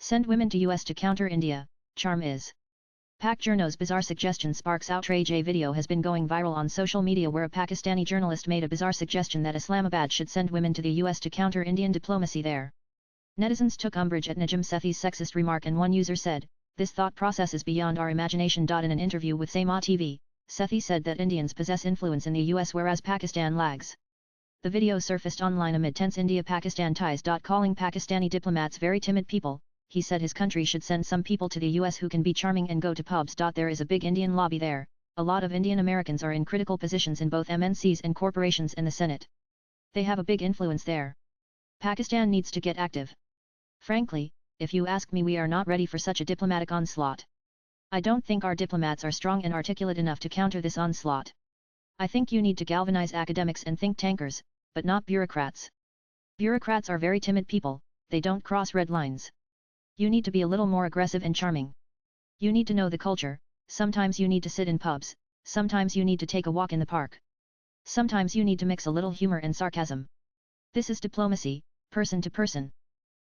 Send women to US to counter India, charm is. Pak Journos' bizarre suggestion sparks outrage. A video has been going viral on social media where a Pakistani journalist made a bizarre suggestion that Islamabad should send women to the US to counter Indian diplomacy there. Netizens took umbrage at Najm Sethi's sexist remark, and one user said, "This thought process is beyond our imagination." In an interview with Sama TV, Sethi said that Indians possess influence in the US whereas Pakistan lags. The video surfaced online amid tense India-Pakistan ties. Calling Pakistani diplomats very timid people, he said his country should send some people to the US who can be charming and go to pubs. There is a big Indian lobby there, a lot of Indian Americans are in critical positions in both MNCs and corporations and the Senate. They have a big influence there. Pakistan needs to get active. Frankly, if you ask me, we are not ready for such a diplomatic onslaught. I don't think our diplomats are strong and articulate enough to counter this onslaught. I think you need to galvanize academics and think tankers, but not bureaucrats. Bureaucrats are very timid people, they don't cross red lines. You need to be a little more aggressive and charming. You need to know the culture, sometimes you need to sit in pubs, sometimes you need to take a walk in the park. Sometimes you need to mix a little humor and sarcasm. This is diplomacy, person to person.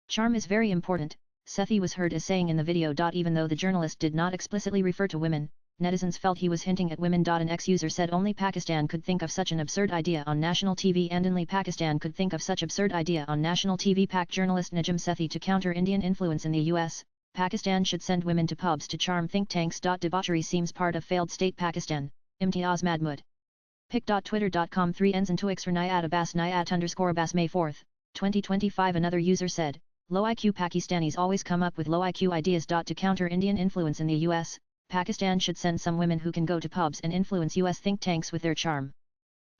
Charm is very important, Sethi was heard as saying in the video. Even though the journalist did not explicitly refer to women, netizens felt he was hinting at women. An ex-user said only Pakistan could think of such an absurd idea on national TV, and only Pakistan could think of such absurd idea on national TV. Pak journalist Najm Sethi to counter Indian influence in the US, Pakistan should send women to pubs to charm think tanks. Debauchery seems part of failed state Pakistan, Imtiaz Mahmud. Pic.twitter.com 3 and 2x Nayat Abbas Nayat _Abbas May 4, 2025. Another user said, low IQ Pakistanis always come up with low IQ ideas. To counter Indian influence in the US, Pakistan should send some women who can go to pubs and influence US think tanks with their charm.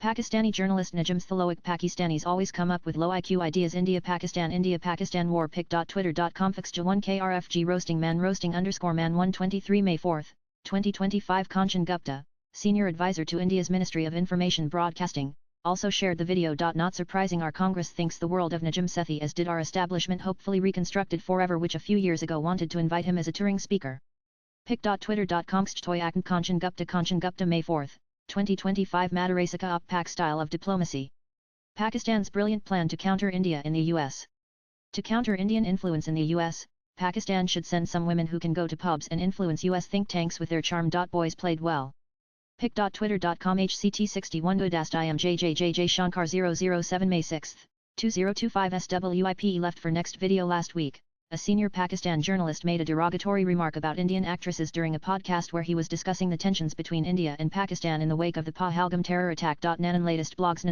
Pakistani journalist Najm Thaloic Pakistanis always come up with low IQ ideas. India-Pakistan war. Pic.twitter.com Fixja1 KRFG roasting man _man 123 May 4, 2025. Kanchan Gupta, senior advisor to India's Ministry of Information Broadcasting, also shared the video. Not surprising, our Congress thinks the world of Najm Sethi, as did our establishment hopefully reconstructed forever, which a few years ago wanted to invite him as a touring speaker. Pic.twitter.com Kanchan Gupta May 4, 2025. Madarasika Up Pak style of diplomacy. Pakistan's brilliant plan to counter India in the US. To counter Indian influence in the US, Pakistan should send some women who can go to pubs and influence US think tanks with their charm. Boys played well. Pic.twitter.com HCT61 Goodast IMJJJJ Shankar 007 May 6, 2025 SWIPE left for next video. Last week, a senior Pakistan journalist made a derogatory remark about Indian actresses during a podcast where he was discussing the tensions between India and Pakistan in the wake of the Pahalgam terror attack. Nanan latest blogs